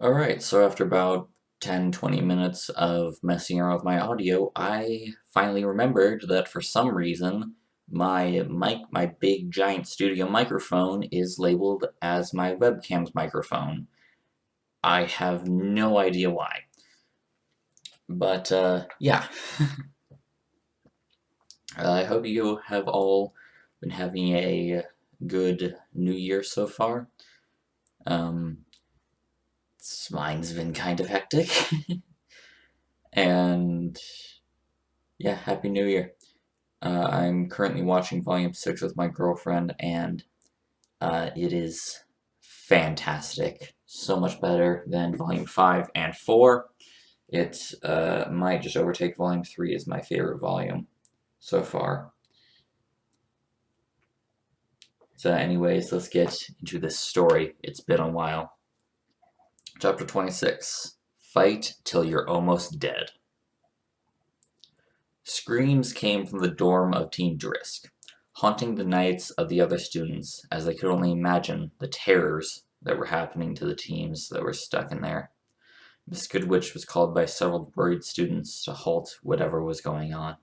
Alright, so after about 10-20 minutes of messing around with my audio, I finally remembered that for some reason my big giant studio microphone is labeled as my webcam's microphone. I have no idea why. But yeah, I hope you have all been having a good new year so far. Um, Mine's been kind of hectic. And yeah, Happy New Year. I'm currently watching Volume 6 with my girlfriend, and it is fantastic. So much better than Volume 5 and 4. It might just overtake Volume 3 as my favorite volume so far. So anyways, let's get into this story. It's been a while. Chapter 26. Fight till you're almost dead. Screams came from the dorm of Team Drisk, haunting the nights of the other students as they could only imagine the terrors that were happening to the teams that were stuck in there. Miss Goodwitch was called by several worried students to halt whatever was going on.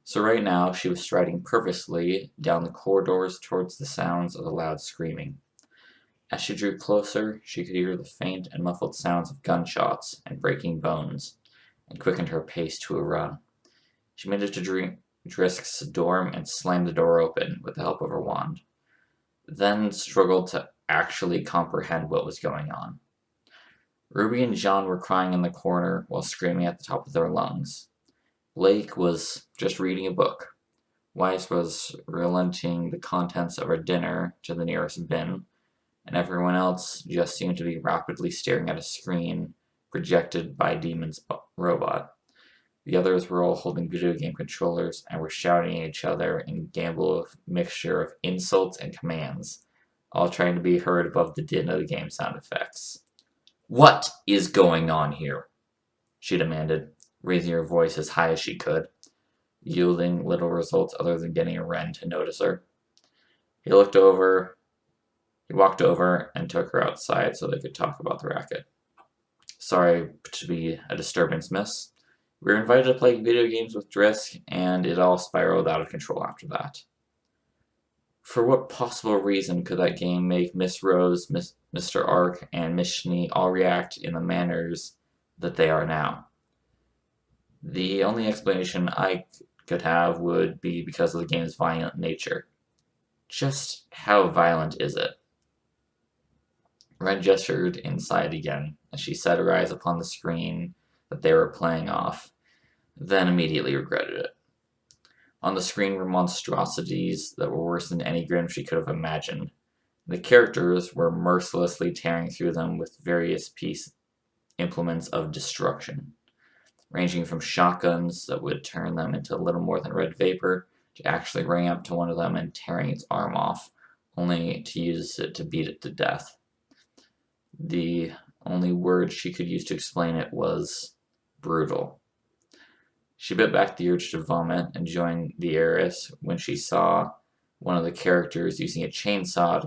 So right now she was striding purposely down the corridors towards the sounds of the loud screaming. As she drew closer, she could hear the faint and muffled sounds of gunshots and breaking bones, and quickened her pace to a run. She made it to Drisk's dorm and slammed the door open with the help of her wand, then struggled to actually comprehend what was going on. Ruby and John were crying in the corner while screaming at the top of their lungs. Blake was just reading a book. Weiss was relenting the contents of her dinner to the nearest bin, and everyone else just seemed to be rapidly staring at a screen projected by Demon's robot. The others were all holding video game controllers and were shouting at each other in a gamble mixture of insults and commands, all trying to be heard above the din of the game sound effects. "What is going on here?" she demanded, raising her voice as high as she could, yielding little results other than getting a Wren to notice her. He walked over and took her outside so they could talk about the racket. "Sorry to be a disturbance, miss. We were invited to play video games with Drisk, and it all spiraled out of control after that." For what possible reason could that game make Miss Rose, Mr. Ark, and Miss Schnee all react in the manners that they are now? The only explanation I could have would be because of the game's violent nature. Just how violent is it? Red gestured inside again as she set her eyes upon the screen that they were playing off, then immediately regretted it. On the screen were monstrosities that were worse than any grim she could have imagined. The characters were mercilessly tearing through them with various implements of destruction, ranging from shotguns that would turn them into little more than red vapor to actually running up to one of them and tearing its arm off, only to use it to beat it to death. The only word she could use to explain it was brutal. She bit back the urge to vomit and join the heiress when she saw one of the characters using a chainsaw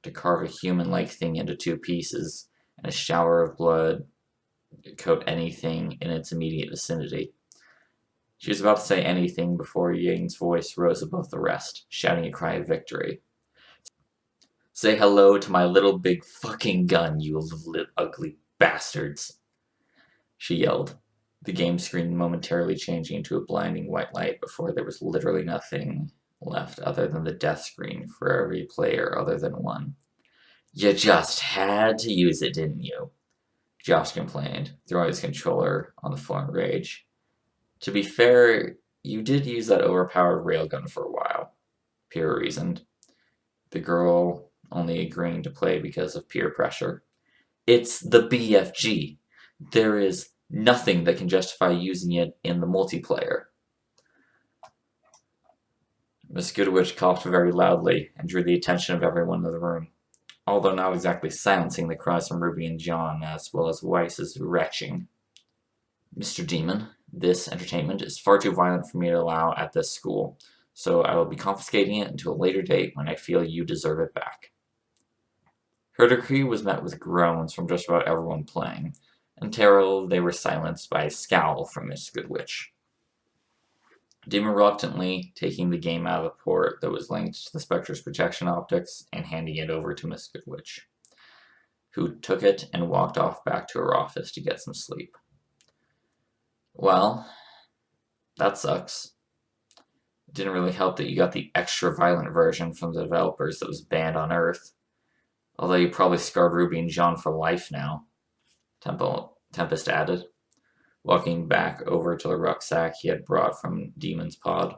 to carve a human-like thing into two pieces, and a shower of blood coat anything in its immediate vicinity. She was about to say anything before Ying's voice rose above the rest, shouting a cry of victory. "Say hello to my little big fucking gun, you little ugly bastards," she yelled, the game screen momentarily changing into a blinding white light before there was literally nothing left other than the death screen for every player other than one. "You just had to use it, didn't you?" Josh complained, throwing his controller on the floor in rage. "To be fair, you did use that overpowered railgun for a while," Pierre reasoned, the girl only agreeing to play because of peer pressure. "It's the BFG. There is nothing that can justify using it in the multiplayer." Miss Goodwitch coughed very loudly and drew the attention of everyone in the room, although not exactly silencing the cries from Ruby and John as well as Weiss's retching. "Mr. Demon, this entertainment is far too violent for me to allow at this school, so I will be confiscating it until a later date when I feel you deserve it back." Her decree was met with groans from just about everyone playing, until they were silenced by a scowl from Miss Goodwitch. Demon reluctantly taking the game out of the port that was linked to the Spectre's protection optics and handing it over to Miss Goodwitch, who took it and walked off back to her office to get some sleep. Well, that sucks. It didn't really help that you got the extra violent version from the developers that was banned on Earth. Although you probably scarred Ruby and John for life now, Tempest added, walking back over to the rucksack he had brought from Demon's pod.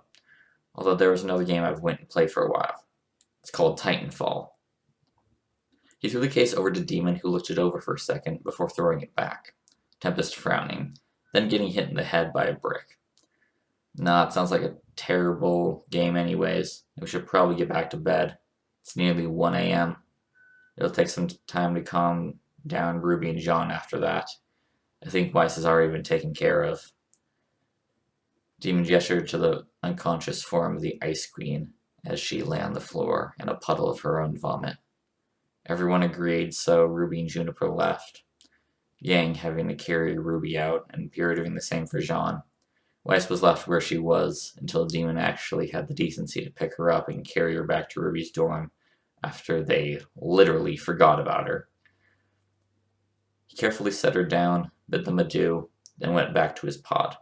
Although there was another game I've went and played for a while. It's called Titanfall. He threw the case over to Demon, who looked it over for a second before throwing it back, Tempest frowning, then getting hit in the head by a brick. Nah, it sounds like a terrible game anyways. We should probably get back to bed. It's nearly 1 a.m. It'll take some time to calm down Ruby and John after that. I think Weiss has already been taken care of. Demon gestured to the unconscious form of the Ice Queen as she lay on the floor in a puddle of her own vomit. Everyone agreed, so Ruby and Juniper left, Yang having to carry Ruby out and Pyrrha doing the same for Jean. Weiss was left where she was until Demon actually had the decency to pick her up and carry her back to Ruby's dorm after they literally forgot about her. He carefully set her down, bid them adieu, then went back to his pod,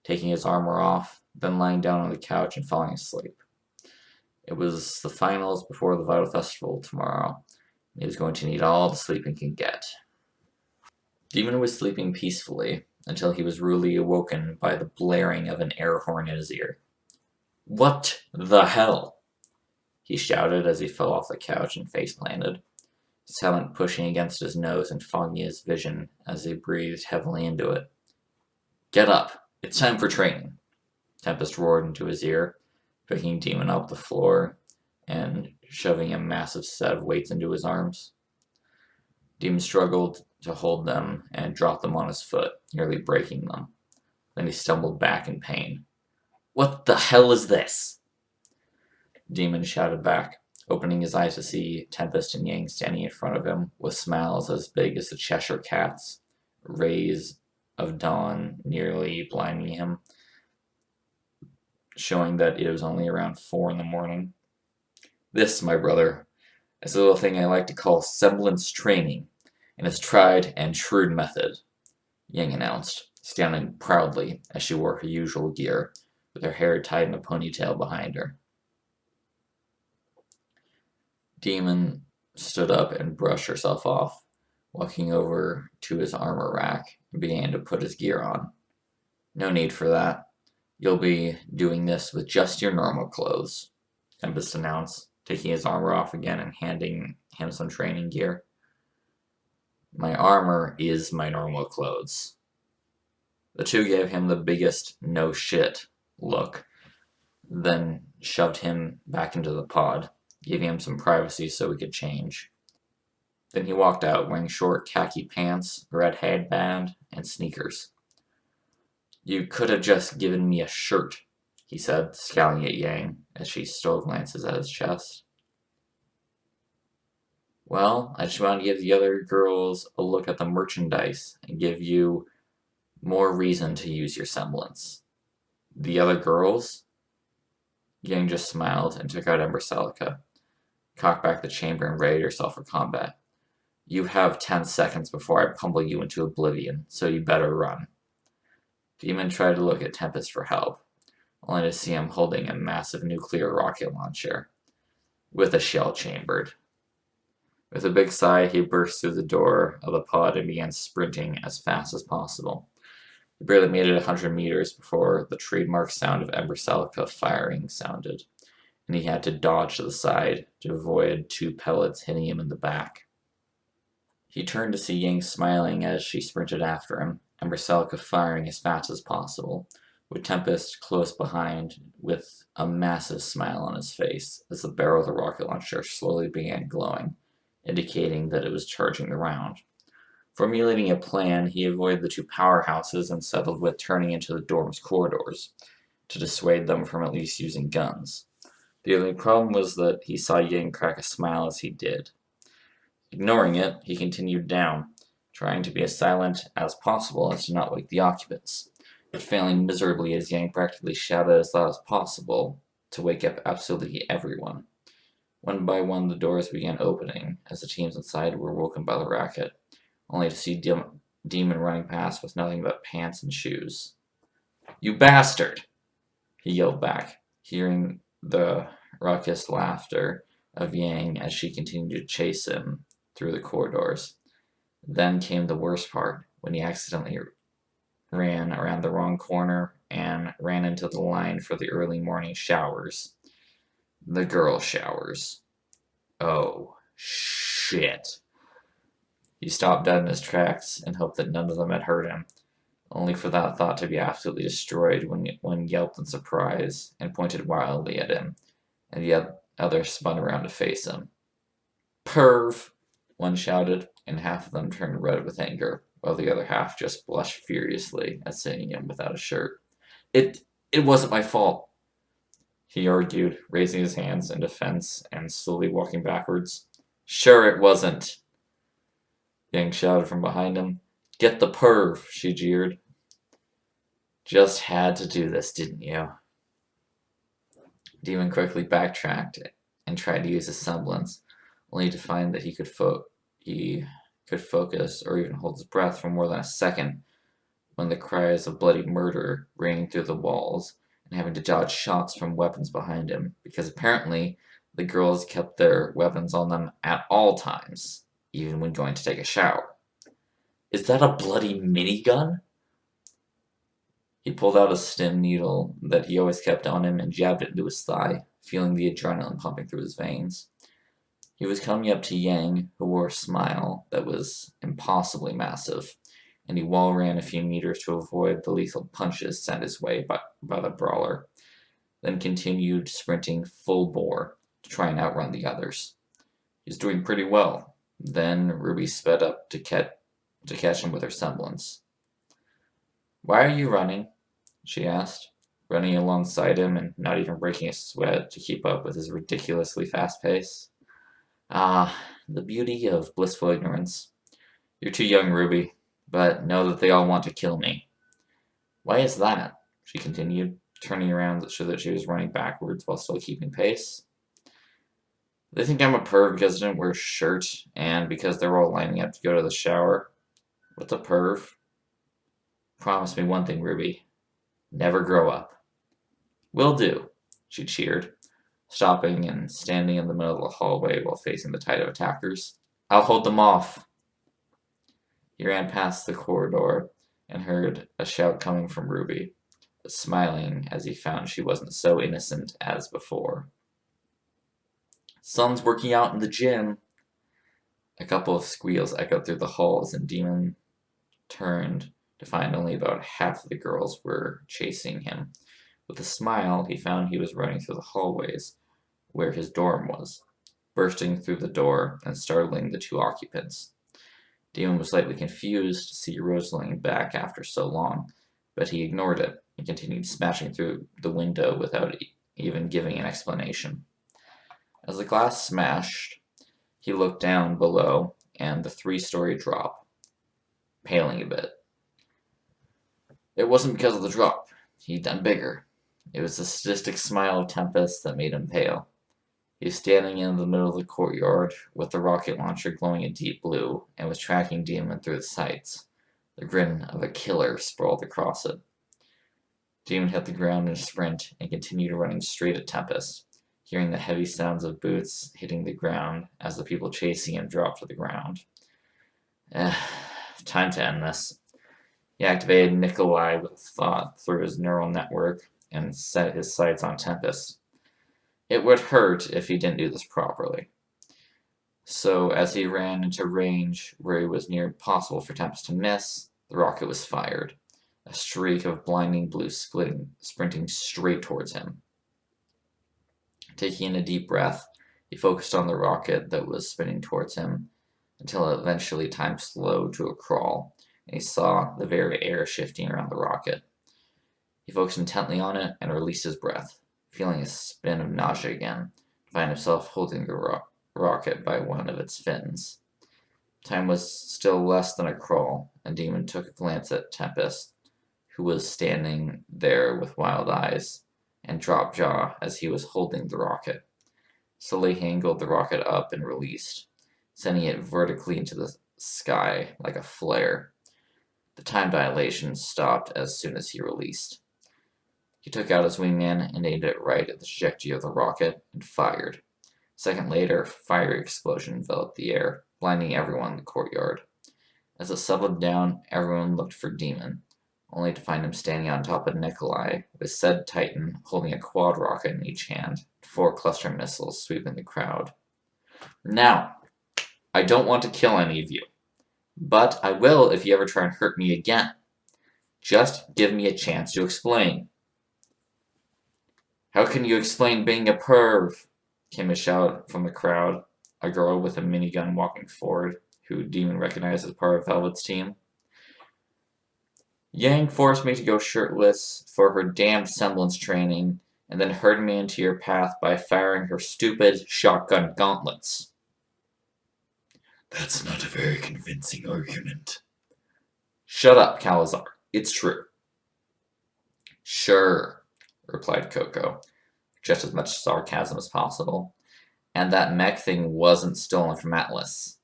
taking his armor off, then lying down on the couch and falling asleep. It was the finals before the Vital Festival tomorrow. He was going to need all the sleep he could get. Demon was sleeping peacefully until he was rudely awoken by the blaring of an air horn in his ear. "What the hell?" he shouted as he fell off the couch and face-planted, his helmet pushing against his nose and fogging his vision as he breathed heavily into it. "Get up! It's time for training!" Tempest roared into his ear, picking Demon up the floor and shoving a massive set of weights into his arms. Demon struggled to hold them and dropped them on his foot, nearly breaking them. Then he stumbled back in pain. "What the hell is this?" Demon shouted back, opening his eyes to see Tempest and Yang standing in front of him with smiles as big as the Cheshire Cat's, rays of dawn nearly blinding him, showing that it was only around 4 in the morning. "This, my brother, is a little thing I like to call semblance training, and it's tried and true method," Yang announced, standing proudly as she wore her usual gear, with her hair tied in a ponytail behind her. Demon stood up and brushed herself off, walking over to his armor rack and began to put his gear on. "No need for that. You'll be doing this with just your normal clothes," Tempest announced, taking his armor off again and handing him some training gear. "My armor is my normal clothes." The two gave him the biggest no shit look, then shoved him back into the pod, giving him some privacy so he could change. Then he walked out wearing short khaki pants, a red headband, and sneakers. "You could have just given me a shirt," he said, scowling at Yang as she stole glances at his chest. "Well, I just wanted to give the other girls a look at the merchandise and give you more reason to use your semblance." "The other girls?" Yang just smiled and took out Ember Celica, cocked back the chamber and readied herself for combat. "You have 10 seconds before I pummel you into oblivion, so you better run." Demon tried to look at Tempest for help, only to see him holding a massive nuclear rocket launcher, with a shell chambered. With a big sigh, he burst through the door of the pod and began sprinting as fast as possible. He barely made it 100 meters before the trademark sound of Ember Celica firing sounded, and he had to dodge to the side to avoid 2 pellets hitting him in the back. He turned to see Yang smiling as she sprinted after him, Ember Celica firing as fast as possible, with Tempest close behind with a massive smile on his face as the barrel of the rocket launcher slowly began glowing, indicating that it was charging the round. Formulating a plan, he avoided the 2 powerhouses and settled with turning into the dorm's corridors to dissuade them from at least using guns. The only problem was that he saw Yang crack a smile as he did. Ignoring it, he continued down, trying to be as silent as possible as to not wake the occupants, but failing miserably as Yang practically shouted as loud as possible to wake up absolutely everyone. One by one, the doors began opening as the teams inside were woken by the racket, only to see Demon running past with nothing but pants and shoes. "You bastard!" he yelled back, hearing the raucous laughter of Yang as she continued to chase him through the corridors. Then came the worst part, when he accidentally ran around the wrong corner and ran into the line for the early morning showers. The girl showers. Oh, shit. He stopped dead in his tracks and hoped that none of them had heard him, only for that thought to be absolutely destroyed when one yelped in surprise and pointed wildly at him, and the other spun around to face him. "Perv!" one shouted, and half of them turned red with anger, while the other half just blushed furiously at seeing him without a shirt. It wasn't my fault," he argued, raising his hands in defense and slowly walking backwards. "Sure it wasn't," Yang shouted from behind him. "Get the perv," she jeered. "Just had to do this, didn't you?" Demon quickly backtracked and tried to use his semblance, only to find that he could focus or even hold his breath for more than a second when the cries of bloody murder rang through the walls and having to dodge shots from weapons behind him, because apparently the girls kept their weapons on them at all times, even when going to take a shower. "Is that a bloody minigun?" He pulled out a stim needle that he always kept on him and jabbed it into his thigh, feeling the adrenaline pumping through his veins. He was coming up to Yang, who wore a smile that was impossibly massive, and he wall ran a few meters to avoid the lethal punches sent his way by the brawler, then continued sprinting full bore to try and outrun the others. He was doing pretty well. Then RWBY sped up to catch him with her semblance. "Why are you running?" she asked, running alongside him and not even breaking a sweat to keep up with his ridiculously fast pace. "Ah, the beauty of blissful ignorance. You're too young, RWBY, but know that they all want to kill me." "Why is that?" she continued, turning around so that she was running backwards while still keeping pace. "They think I'm a perv because I didn't wear a shirt, and because they're all lining up to go to the shower. What's a perv? Promise me one thing, RWBY. Never grow up." "Will do," she cheered, stopping and standing in the middle of the hallway while facing the tide of attackers. "I'll hold them off." He ran past the corridor and heard a shout coming from RWBY, smiling as he found she wasn't so innocent as before. "Son's working out in the gym." A couple of squeals echoed through the halls, and Demon turned to find only about half of the girls were chasing him. With a smile, he found he was running through the hallways where his dorm was, bursting through the door and startling the two occupants. Demon was slightly confused to see Rosalind back after so long, but he ignored it and continued smashing through the window without even giving an explanation. As the glass smashed, he looked down below and the 3-story drop, paling a bit. It wasn't because of the drop. He'd done bigger. It was the sadistic smile of Tempest that made him pale. He was standing in the middle of the courtyard with the rocket launcher glowing a deep blue and was tracking Demon through the sights. The grin of a killer sprawled across it. Demon hit the ground in a sprint and continued running straight at Tempest, hearing the heavy sounds of boots hitting the ground as the people chasing him dropped to the ground. Time to end this. He activated Nikolai with thought through his neural network and set his sights on Tempest. It would hurt if he didn't do this properly. So as he ran into range where it was near impossible for Tempest to miss, the rocket was fired, a streak of blinding blue sprinting straight towards him. Taking in a deep breath, he focused on the rocket that was spinning towards him until eventually time slowed to a crawl, and he saw the very air shifting around the rocket. He focused intently on it and released his breath, feeling a spin of nausea again, to find himself holding the rocket by one of its fins. Time was still less than a crawl, and Demon took a glance at Tempest, who was standing there with wild eyes, and dropped jaw as he was holding the rocket. Slowly he angled the rocket up and released, sending it vertically into the sky like a flare. The time dilation stopped as soon as he released. He took out his wingman and aimed it right at the trajectory of the rocket and fired. A second later, a fiery explosion enveloped the air, blinding everyone in the courtyard. As it settled down, everyone looked for Demon, only to find him standing on top of Nikolai, with said Titan holding a quad rocket in each hand, 4 cluster missiles sweeping the crowd. Now, I don't want to kill any of you, but I will if you ever try and hurt me again. Just give me a chance to explain. How can you explain being a perv? Came a shout from the crowd, a girl with a minigun walking forward, who Demon recognized as part of Velvet's team. Yang forced me to go shirtless for her damned semblance training, and then herded me into your path by firing her stupid shotgun gauntlets. That's not a very convincing argument. Shut up, Calazar. It's true. Sure, replied Coco, just as much sarcasm as possible. And that mech thing wasn't stolen from Atlas.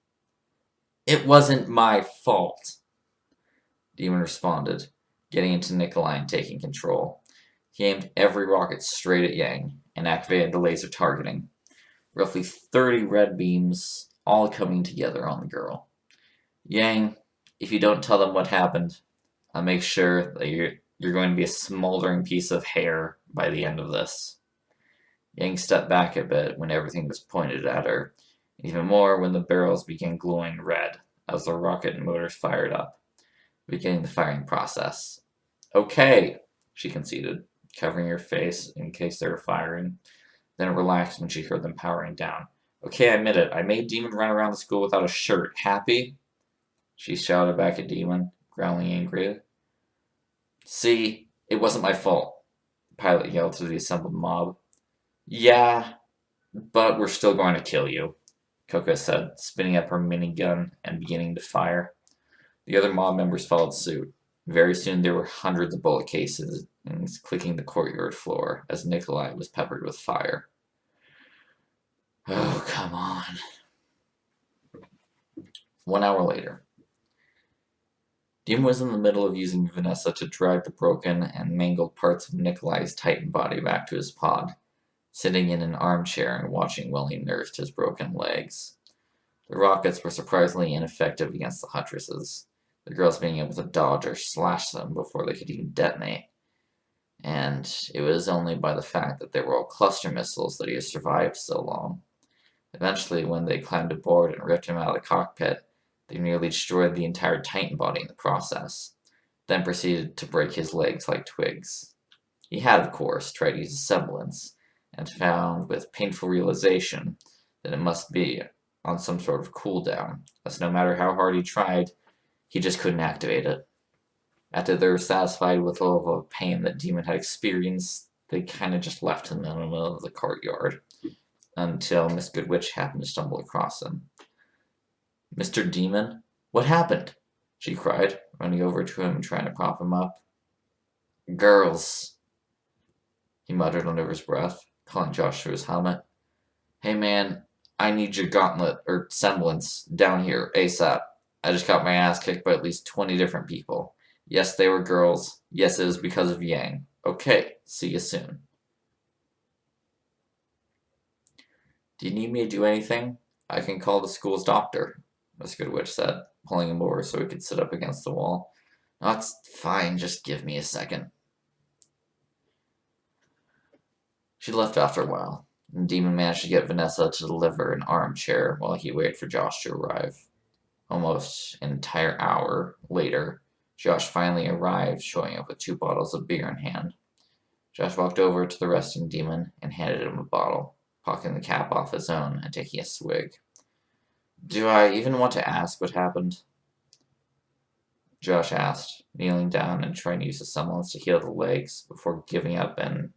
It wasn't my fault, Demon responded, getting into Nikolai and taking control. He aimed every rocket straight at Yang and activated the laser targeting. Roughly 30 red beams, all coming together on the girl. Yang, if you don't tell them what happened, I'll make sure that you're going to be a smoldering piece of hair by the end of this. Yang stepped back a bit when everything was pointed at her, and even more when the barrels began glowing red as the rocket motors fired up, beginning the firing process. Okay, she conceded, covering her face in case they were firing, then relaxed when she heard them powering down. Okay, I admit it. I made Demon run around the school without a shirt. Happy? She shouted back at Demon, growling angrily. See, it wasn't my fault, the pilot yelled to the assembled mob. Yeah, but we're still going to kill you, Coco said, spinning up her minigun and beginning to fire. The other mob members followed suit. Very soon there were hundreds of bullet cases clicking the courtyard floor as Nikolai was peppered with fire. Oh, come on. 1 hour later. Demon was in the middle of using Vanessa to drag the broken and mangled parts of Nikolai's Titan body back to his pod, sitting in an armchair and watching while he nursed his broken legs. The rockets were surprisingly ineffective against the Huntresses, the girls being able to dodge or slash them before they could even detonate. And it was only by the fact that they were all cluster missiles that he had survived so long. Eventually, when they climbed aboard and ripped him out of the cockpit, they nearly destroyed the entire Titan body in the process, then proceeded to break his legs like twigs. He had, of course, tried to use a semblance, and found with painful realization that it must be on some sort of cooldown, as no matter how hard he tried, he just couldn't activate it. After they were satisfied with the level of pain that Demon had experienced, they kind of just left him in the middle of the courtyard, until Miss Goodwitch happened to stumble across him. Mr. Demon, what happened? She cried, running over to him and trying to prop him up. Girls, he muttered under his breath, calling Josh through his helmet. Hey man, I need your gauntlet, or semblance, down here, ASAP. I just got my ass kicked by at least 20 different people. Yes, they were girls. Yes, it was because of Yang. Okay, see you soon. Do you need me to do anything? I can call the school's doctor, Miss Goodwitch said, pulling him over so he could sit up against the wall. No, it's fine, just give me a second. She left after a while, and Demon managed to get Vanessa to deliver an armchair while he waited for Josh to arrive. Almost an entire hour later, Josh finally arrived, showing up with 2 bottles of beer in hand. Josh walked over to the resting Demon and handed him a bottle, pocketing the cap off his own and taking a swig. Do I even want to ask what happened? Josh asked, kneeling down and trying to use the semblance to heal the legs before giving up and,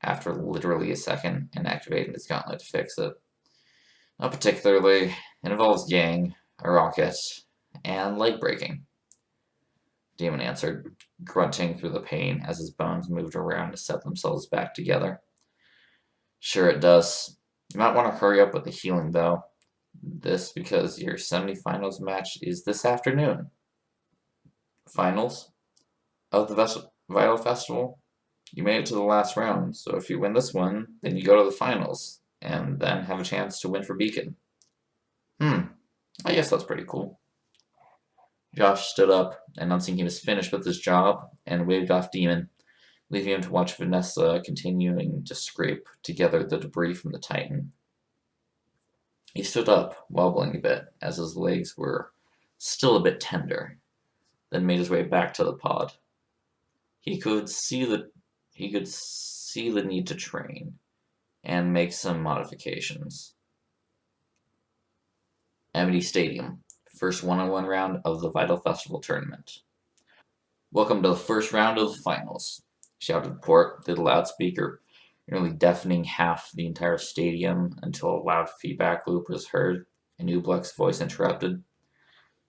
after literally a second, and activating his gauntlet to fix it. Not particularly. It involves Yang. a rocket, and leg breaking. Demon answered, grunting through the pain as his bones moved around to set themselves back together. Sure it does. You might want to hurry up with the healing, though. This because your semi-finals match is this afternoon. Finals of the Vital Festival? You made it to the last round, so if you win this one, then you go to the finals, and then have a chance to win for Beacon. I guess that's pretty cool. Josh stood up, announcing he was finished with his job, and waved off Demon, leaving him to watch Vanessa continuing to scrape together the debris from the Titan. He stood up, wobbling a bit, as his legs were still a bit tender, then made his way back to the pod. He could see the need to train and make some modifications. Amity Stadium, first one-on-one round of the Vital Festival tournament. Welcome to the first round of the finals, shouted Port through the loudspeaker, nearly deafening half the entire stadium until a loud feedback loop was heard, and Ubleck's voice interrupted.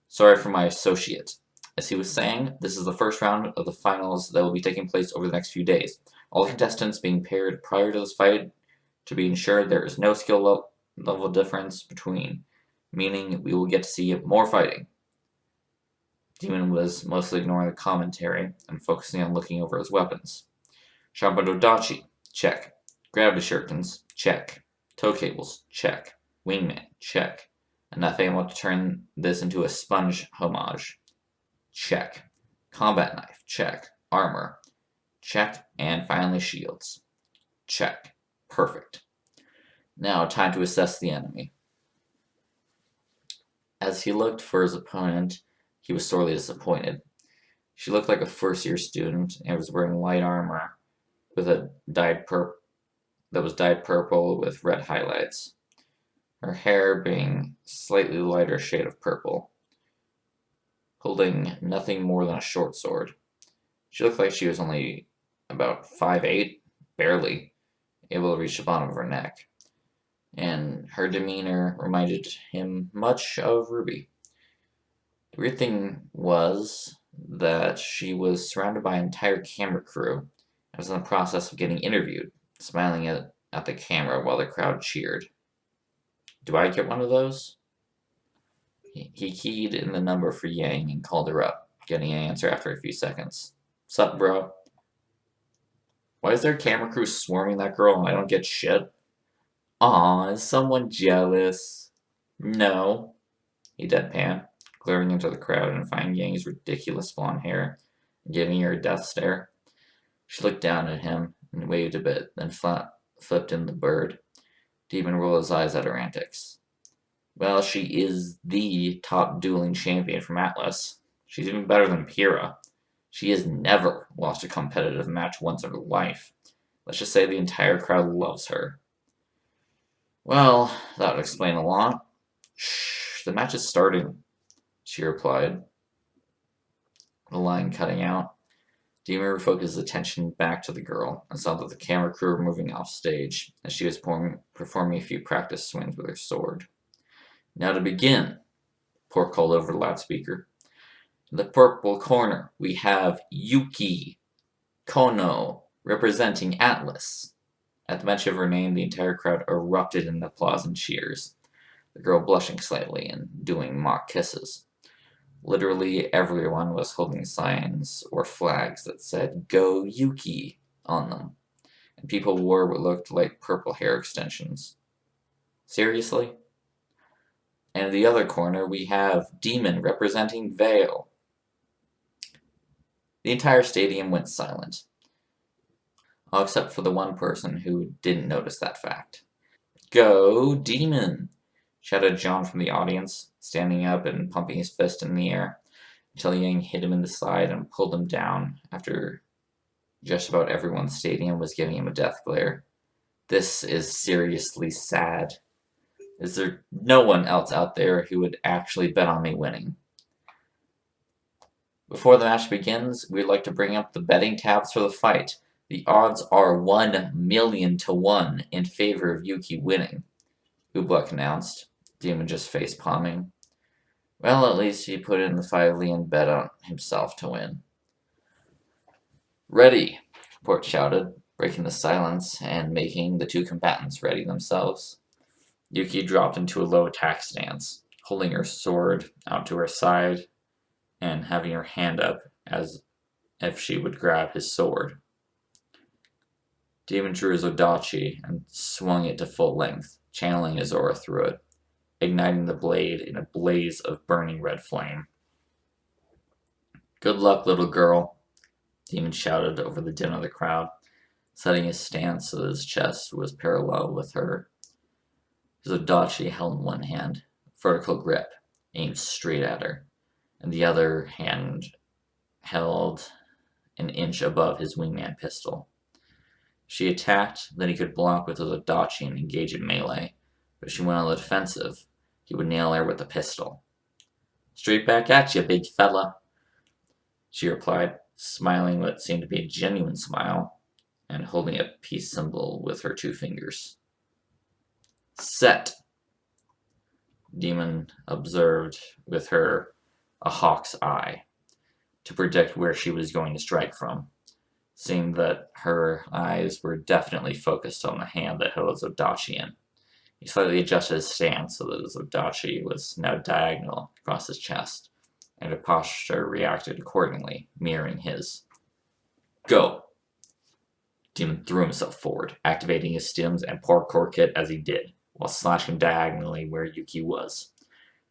Sorry for my associate. As he was saying, this is the first round of the finals that will be taking place over the next few days. All the contestants being paired prior to this fight to be ensured there is no skill level difference between, meaning we will get to see more fighting. Demon was mostly ignoring the commentary and focusing on looking over his weapons. Shabadodachi, check. Gravity shurikens, check. Toe cables, check. Wingman, check. Enough ammo to turn this into a sponge homage. Check. Combat knife, check. Armor, check. And finally shields. Check. Perfect. Now time to assess the enemy. As he looked for his opponent, he was sorely disappointed. She looked like a first-year student and was wearing light armor with a dyed purple with red highlights. Her hair being slightly lighter shade of purple, holding nothing more than a short sword. She looked like she was only about 5'8", barely able to reach the bottom of her neck, and her demeanor reminded him much of RWBY. The weird thing was that she was surrounded by an entire camera crew and was in the process of getting interviewed, smiling at the camera while the crowd cheered. Do I get one of those? He keyed in the number for Yang and called her up, getting an answer after a few seconds. Sup, bro? Why is there a camera crew swarming that girl and I don't get shit? Aw, is someone jealous? No, he deadpanned, glaring into the crowd and finding Yang's ridiculous blonde hair and giving her a death stare. She looked down at him and waved a bit, then flipped in the bird. Demon rolled his eyes at her antics. Well, she is the top dueling champion from Atlas. She's even better than Pyrrha. She has never lost a competitive match once in her life. Let's just say the entire crowd loves her. Well, that would explain a lot. Shh, the match is starting, she replied, the line cutting out. Demon refocused his attention back to the girl and saw that the camera crew were moving off stage as she was performing a few practice swings with her sword. Now to begin, Pork called over the loudspeaker. In the purple corner, we have Yuki Kono, representing Atlas. At the mention of her name, the entire crowd erupted in applause and cheers, the girl blushing slightly and doing mock kisses. Literally everyone was holding signs or flags that said, Go Yuki, on them, and people wore what looked like purple hair extensions. Seriously? And in the other corner, we have Demon representing Vale. The entire stadium went silent, all except for the one person who didn't notice that fact. Go Demon! Shouted John from the audience, standing up and pumping his fist in the air until Yang hit him in the side and pulled him down after just about everyone in the stadium was giving him a death glare. This is seriously sad. Is there no one else out there who would actually bet on me winning? Before the match begins, we'd like to bring up the betting tabs for the fight. The odds are 1,000,000 to 1 in favor of Yuki winning, Ubleck announced, Demon just face palming. Well, at least he put in the 5 and bet on himself to win. Ready, Port shouted, breaking the silence and making the two combatants ready themselves. Yuki dropped into a low attack stance, holding her sword out to her side and having her hand up as if she would grab his sword. Demon drew his Odachi and swung it to full length, channeling his aura through it, igniting the blade in a blaze of burning red flame. Good luck, little girl, Demon shouted over the din of the crowd, setting his stance so that his chest was parallel with her. His Odachi held in one hand, vertical grip, aimed straight at her, and the other hand held an inch above his wingman pistol. She attacked, then he could block with his Odachi and engage in melee, but if she went on the defensive, he would nail her with a pistol. Straight back at you, big fella, she replied, smiling what seemed to be a genuine smile, and holding a peace symbol with her 2 fingers. Set, Demon observed with a hawk's eye, to predict where she was going to strike from, seeing that her eyes were definitely focused on the hand that held his Odachi in. He slightly adjusted his stance so that his Odachi was now diagonal across his chest, and her posture reacted accordingly, mirroring his. Go! Demon threw himself forward, activating his stims and parkour kit as he did, while slashing diagonally where Yuki was.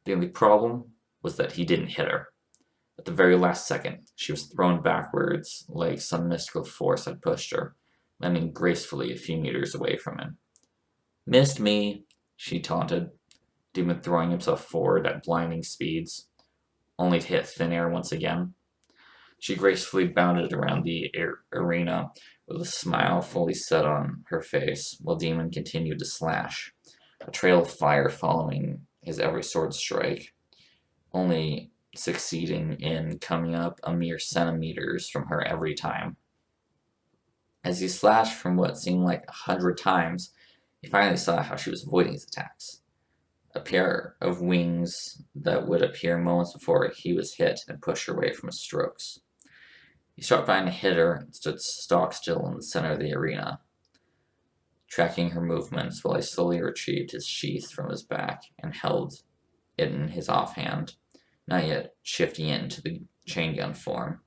The only problem was that he didn't hit her. At the very last second, she was thrown backwards like some mystical force had pushed her, landing gracefully a few meters away from him. Missed me, she taunted, Demon throwing himself forward at blinding speeds, only to hit thin air once again. She gracefully bounded around the arena with a smile fully set on her face, while Demon continued to slash, a trail of fire following his every sword strike, only succeeding in coming up a mere centimeters from her every time. As he slashed from what seemed like 100 times, he finally saw how she was avoiding his attacks. A pair of wings that would appear moments before he was hit and push her away from his strokes. He struck behind to hit her and stood stock still in the center of the arena, tracking her movements while he slowly retrieved his sheath from his back and held it in his offhand, not yet shifting it into the chain gun form.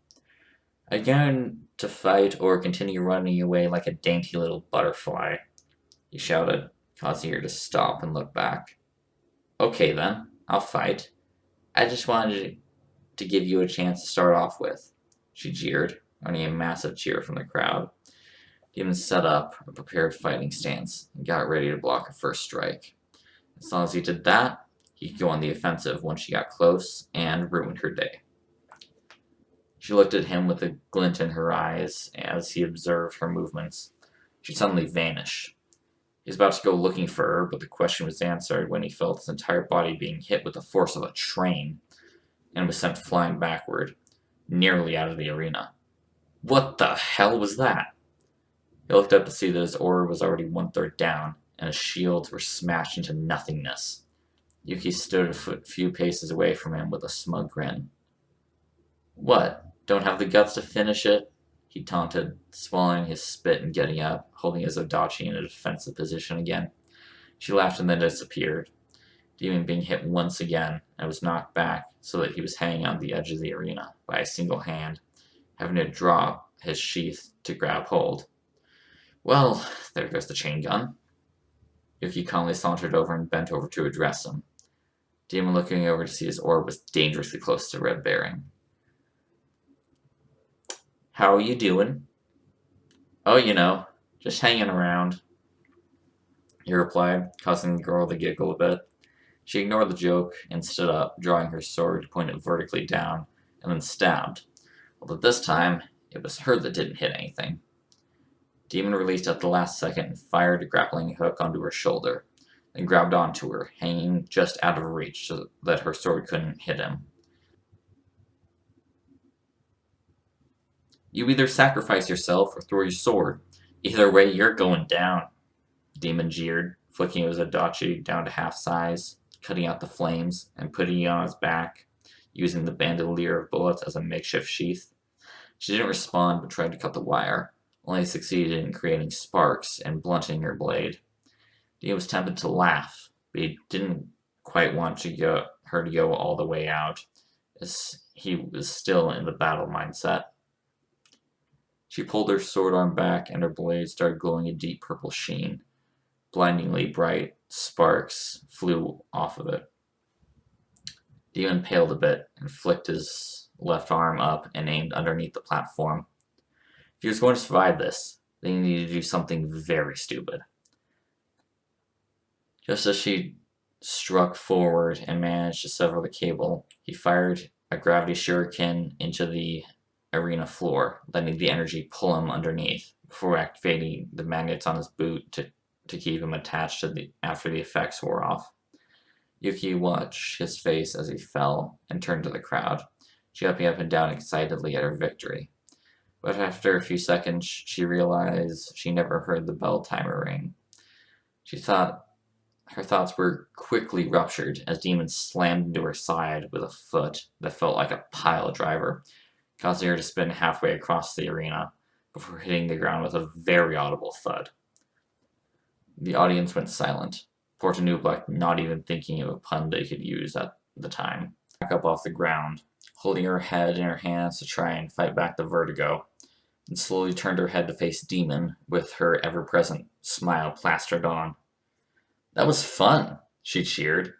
Are you going to fight or continue running away like a dainty little butterfly? He shouted, causing her to stop and look back. Okay then, I'll fight. I just wanted to give you a chance to start off with, she jeered, earning a massive cheer from the crowd. Demon set up a prepared fighting stance and got ready to block her first strike. As long as he did that, he could go on the offensive once she got close and ruined her day. She looked at him with a glint in her eyes as he observed her movements. She'd suddenly vanish. He was about to go looking for her, but the question was answered when he felt his entire body being hit with the force of a train and was sent flying backward, nearly out of the arena. What the hell was that? He looked up to see that his aura was already 1/3 down, and his shields were smashed into nothingness. Yuki stood a few paces away from him with a smug grin. What, don't have the guts to finish it? He taunted, swallowing his spit and getting up, holding his Odachi in a defensive position again. She laughed and then disappeared, Demon being hit once again and was knocked back so that he was hanging on the edge of the arena by a single hand, having to drop his sheath to grab hold. Well, there goes the chain gun. Yuki calmly sauntered over and bent over to address him. Demon looking over to see his orb was dangerously close to red bearing. How are you doing? Oh, just hanging around, he replied, causing the girl to giggle a bit. She ignored the joke and stood up, drawing her sword to point it vertically down, and then stabbed, although this time it was her that didn't hit anything. Demon released at the last second and fired a grappling hook onto her shoulder, then grabbed onto her, hanging just out of reach so that her sword couldn't hit him. You either sacrifice yourself or throw your sword. Either way, you're going down, Demon jeered, flicking his Odachi down to half size, cutting out the flames and putting it on his back, using the bandolier of bullets as a makeshift sheath. She didn't respond but tried to cut the wire, only succeeded in creating sparks and blunting her blade. Dean was tempted to laugh, but he didn't quite want her to go all the way out, as he was still in the battle mindset. She pulled her sword arm back, and her blade started glowing a deep purple sheen. Blindingly bright sparks flew off of it. Demon paled a bit and flicked his left arm up and aimed underneath the platform. If he was going to survive this, then he needed to do something very stupid. Just as she struck forward and managed to sever the cable, he fired a gravity shuriken into the arena floor, letting the energy pull him underneath before activating the magnets on his boot to keep him attached after the effects wore off. Yuki watched his face as he fell and turned to the crowd, jumping up and down excitedly at her victory. But after a few seconds, she realized she never heard the bell timer ring. Her thoughts were quickly ruptured as Demon slammed into her side with a foot that felt like a pile driver, causing her to spin halfway across the arena before hitting the ground with a very audible thud. The audience went silent, Porta Nublack not even thinking of a pun they could use at the time. Back up off the ground, holding her head in her hands to try and fight back the vertigo, and slowly turned her head to face Demon with her ever-present smile plastered on. "That was fun," she cheered,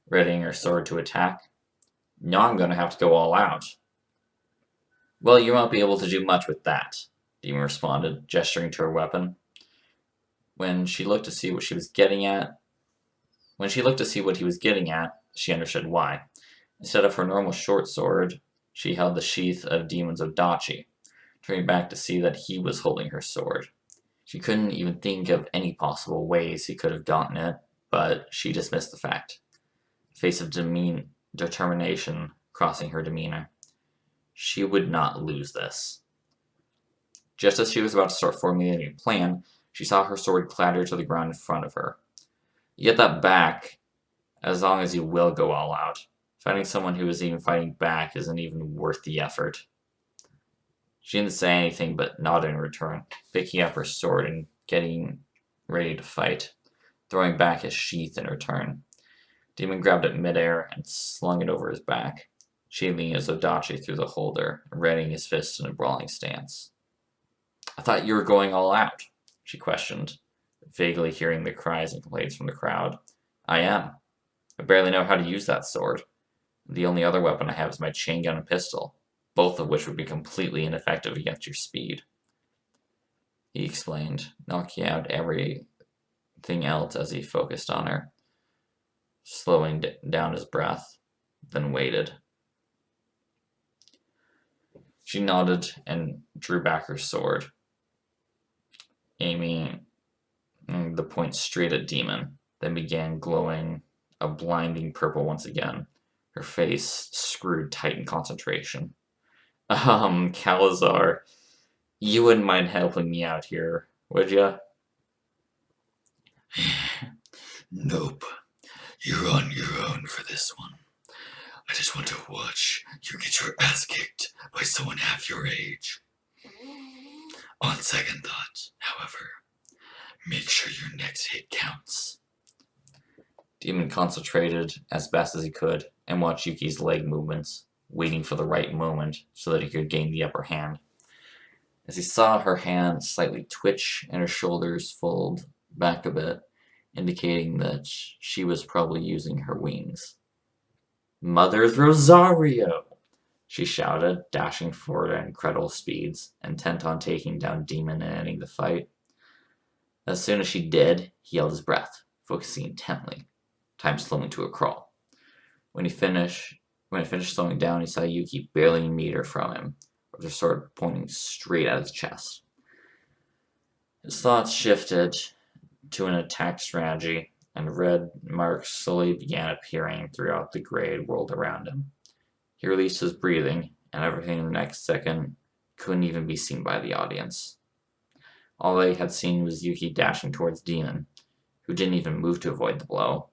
readying her sword to attack. "Now I'm going to have to go all out." "Well, you won't be able to do much with that," Demon responded, gesturing to her weapon. When she looked to see what he was getting at, she understood why. Instead of her normal short sword, she held the sheath of Demon's Odachi, turning back to see that he was holding her sword. She couldn't even think of any possible ways he could have gotten it, but she dismissed the fact, a face of determination crossing her demeanor. She would not lose this. Just as she was about to start formulating a plan, she saw her sword clatter to the ground in front of her. "You get that back, as long as you will go all out. Fighting someone who is even fighting back isn't even worth the effort." She didn't say anything but nodded in return, picking up her sword and getting ready to fight, throwing back his sheath in return. Demon grabbed it midair and slung it over his back, shielding his Odachi through the holder and readying his fist in a brawling stance. "I thought you were going all out," she questioned, vaguely hearing the cries and complaints from the crowd. "I am. I barely know how to use that sword. The only other weapon I have is my chain gun and pistol, both of which would be completely ineffective against your speed," he explained, knocking out everything else as he focused on her, slowing down his breath, then waited. She nodded and drew back her sword, aiming the point straight at Demon, then began glowing a blinding purple once again, her face screwed tight in concentration. Calazar, you wouldn't mind helping me out here, would ya?" "Nope. You're on your own for this one. I just want to watch you get your ass kicked by someone half your age. On second thought, however, make sure your next hit counts." Demon concentrated as best as he could and watched Yuki's leg movements, waiting for the right moment so that he could gain the upper hand. As he saw her hand slightly twitch and her shoulders fold back a bit, indicating that she was probably using her wings. "Mother's Rosario!" she shouted, dashing forward at incredible speeds, intent on taking down Demon and ending the fight. As soon as she did, he held his breath, focusing intently, time slowing to a crawl. When he finished slowing down, he saw Yuki barely a meter from him, with her sword pointing straight at his chest. His thoughts shifted to an attack strategy, and red marks slowly began appearing throughout the grayed world around him. He released his breathing, and everything in the next second couldn't even be seen by the audience. All they had seen was Yuki dashing towards Demon, who didn't even move to avoid the blow,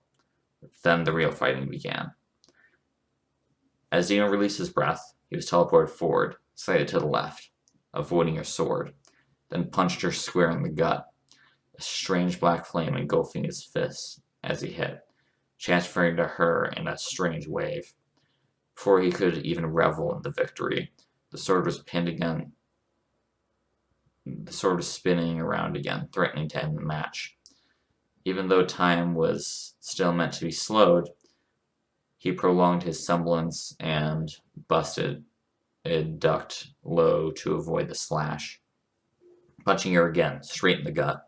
Then the real fighting began. As Dino released his breath, he was teleported forward, slightly to the left, avoiding her sword, then punched her square in the gut, a strange black flame engulfing his fist as he hit, transferring to her in a strange wave. Before he could even revel in the victory, the sword was pinned again. The sword was spinning around again, threatening to end the match. Even though time was still meant to be slowed, he prolonged his semblance and busted a ducked low to avoid the slash, punching her again, straight in the gut.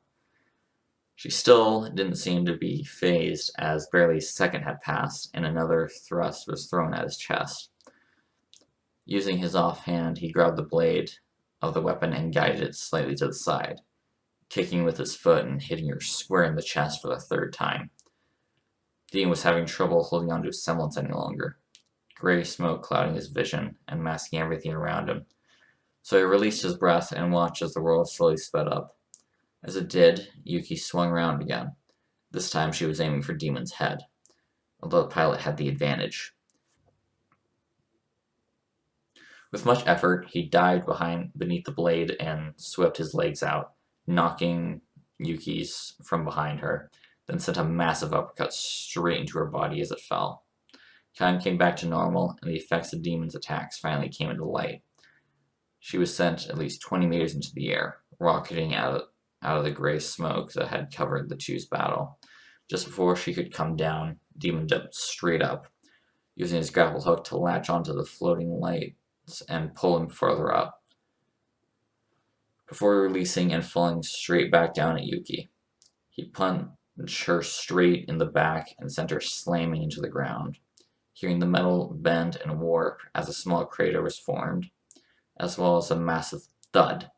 She still didn't seem to be phased, as barely a second had passed and another thrust was thrown at his chest. Using his offhand, he grabbed the blade of the weapon and guided it slightly to the side, kicking with his foot and hitting her square in the chest for the third time. Dean was having trouble holding on to his semblance any longer, gray smoke clouding his vision and masking everything around him. So he released his breath and watched as the world slowly sped up. As it did, Yuki swung around again. This time she was aiming for Demon's head, although the pilot had the advantage. With much effort, he dived beneath the blade and swept his legs out, knocking Yuki's from behind her, then sent a massive uppercut straight into her body as it fell. Time came back to normal, and the effects of Demon's attacks finally came into light. She was sent at least 20 meters into the air, rocketing out of the gray smoke that had covered the two's battle. Just before she could come down, Demon jumped straight up, using his grapple hook to latch onto the floating lights and pull him further up, before releasing and falling straight back down at Yuki. He punched her straight in the back and sent her slamming into the ground, hearing the metal bend and warp as a small crater was formed, as well as a massive thud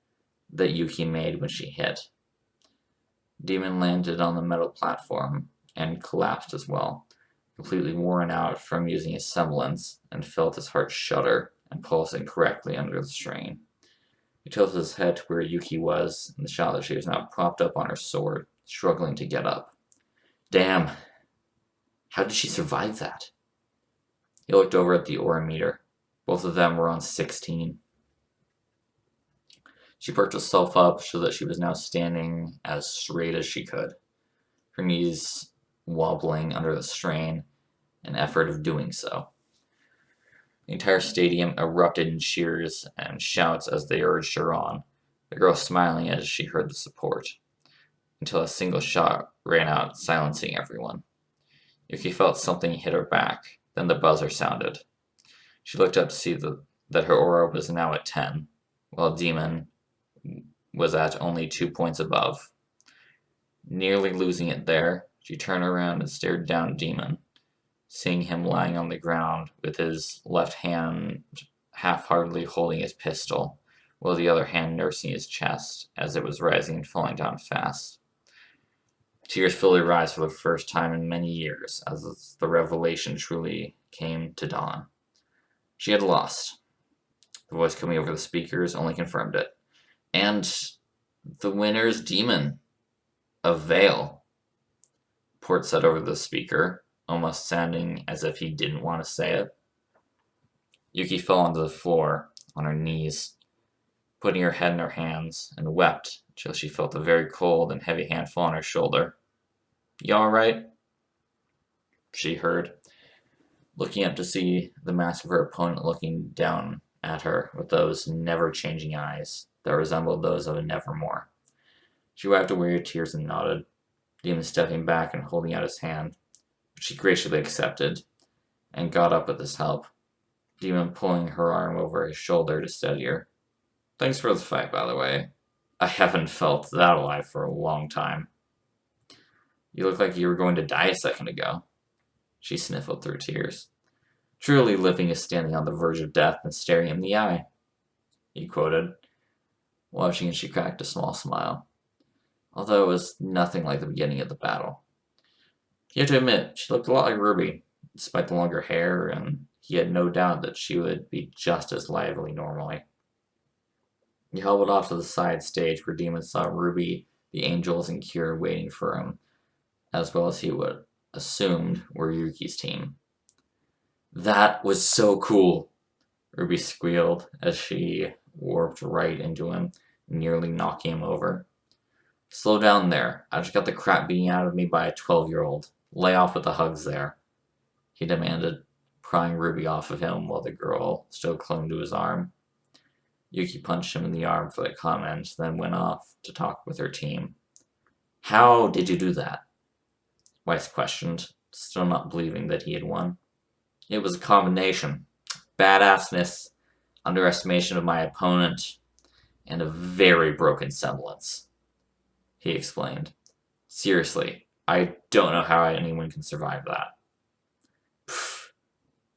that Yuki made when she hit. Demon landed on the metal platform and collapsed as well, completely worn out from using his semblance, and felt his heart shudder and pulse incorrectly under the strain. He tilted his head to where Yuki was, and saw that she was now propped up on her sword, struggling to get up. Damn! How did she survive that? He looked over at the aura meter. Both of them were on 16. She perked herself up so that she was now standing as straight as she could, her knees wobbling under the strain and effort of doing so. The entire stadium erupted in cheers and shouts as they urged her on, the girl smiling as she heard the support, until a single shot ran out, silencing everyone. Yuki felt something hit her back, then the buzzer sounded. She looked up to see that her aura was now at 10, while Demon was at only 2 points above. Nearly losing it there, she turned around and stared down at Demon, seeing him lying on the ground with his left hand half-heartedly holding his pistol, while the other hand nursing his chest as it was rising and falling down fast. Tears filled her eyes for the first time in many years as the revelation truly came to dawn. She had lost. The voice coming over the speakers only confirmed it. And the winner's Demon of Vale, Port said over the speaker, almost sounding as if he didn't want to say it. Yuki fell onto the floor on her knees, putting her head in her hands, and wept till she felt a very cold and heavy hand fall on her shoulder. You alright? She heard, looking up to see the mask of her opponent looking down at her with those never-changing eyes that resembled those of a Nevermore. She wiped away her tears and nodded, Demon stepping back and holding out his hand, which she graciously accepted, and got up with his help, Demon pulling her arm over his shoulder to steady her. Thanks for the fight, by the way. I haven't felt that alive for a long time. You look like you were going to die a second ago. She sniffled through tears. Truly living is standing on the verge of death and staring him in the eye, he quoted, watching as she cracked a small smile, although it was nothing like the beginning of the battle. He had to admit, she looked a lot like RWBY, despite the longer hair, and he had no doubt that she would be just as lively normally. He hobbled off to the side stage where Demon saw RWBY, the angels, and Cure waiting for him, as well as he would, assumed were Yuki's team. That was so cool, Ruby squealed as she warped right into him, nearly knocking him over. Slow down there. I just got the crap beaten out of me by a 12-year-old. Lay off with the hugs there, he demanded, prying Ruby off of him while the girl still clung to his arm. Yuki punched him in the arm for the comment, then went off to talk with her team. How did you do that? Weiss questioned, still not believing that he had won. It was a combination. Badassness, underestimation of my opponent, and a very broken semblance, he explained. Seriously, I don't know how anyone can survive that. Pfft.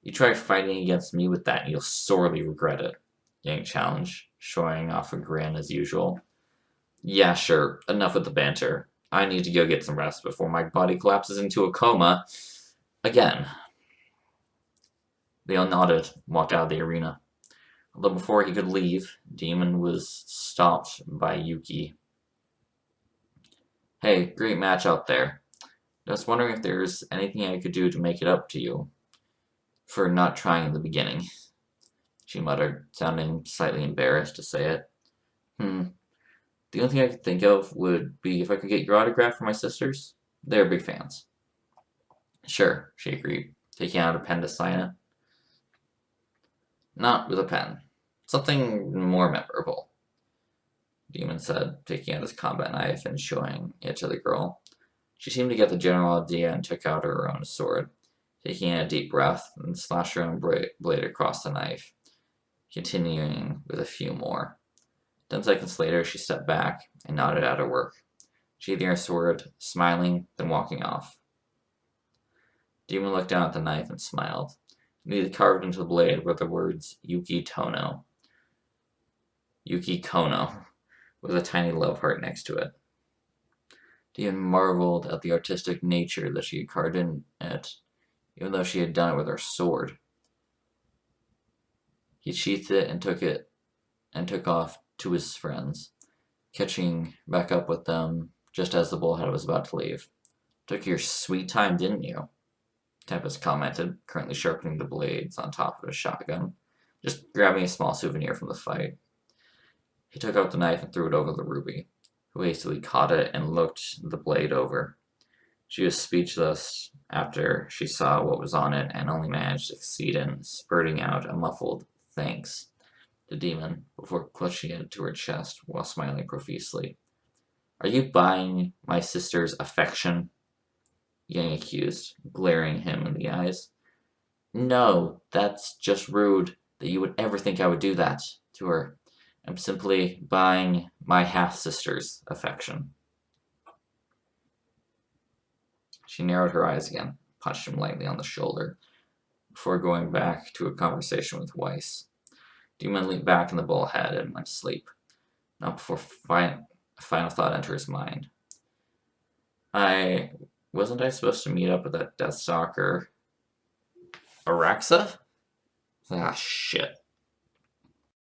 You try fighting against me with that and you'll sorely regret it, Yang challenged, showing off a grin as usual. Yeah, sure, enough with the banter. I need to go get some rest before my body collapses into a coma again. They all nodded and walked out of the arena. Although before he could leave, Demon was stopped by Yuki. Hey, great match out there. I was wondering if there's anything I could do to make it up to you for not trying in the beginning, she muttered, sounding slightly embarrassed to say it. The only thing I could think of would be if I could get your autograph for my sisters. They're big fans. Sure, she agreed, taking out a pen to sign it. Not with a pen. Something more memorable, Demon said, taking out his combat knife and showing it to the girl. She seemed to get the general idea and took out her own sword, taking a deep breath and slashed her own blade across the knife, continuing with a few more. 10 seconds later, she stepped back and nodded at her work, sheathing her sword, smiling, then walking off. Demon looked down at the knife and smiled. Neatly carved into the blade were the words Yuki Kono. Yuki Kono, with a tiny love heart next to it. Demon marveled at the artistic nature that she had carved in it, even though she had done it with her sword. He sheathed it and took off to his friends, catching back up with them just as the bullhead was about to leave. Took your sweet time, didn't you? Tempest commented, currently sharpening the blades on top of his shotgun, just grabbing a small souvenir from the fight. He took out the knife and threw it over to Ruby, who hastily caught it and looked the blade over. She was speechless after she saw what was on it and only managed to succeed in spurting out a muffled thanks to Demon before clutching it to her chest while smiling profusely. Are you buying my sister's affection? Yang accused, glaring him in the eyes. No, that's just rude that you would ever think I would do that to her. I'm simply buying my half-sister's affection. She narrowed her eyes again, punched him lightly on the shoulder, before going back to a conversation with Weiss. Demon leaned back in the bullhead and went to sleep, not before a final thought entered his mind. Wasn't I supposed to meet up with that Deathstalker Araxa? Ah, shit.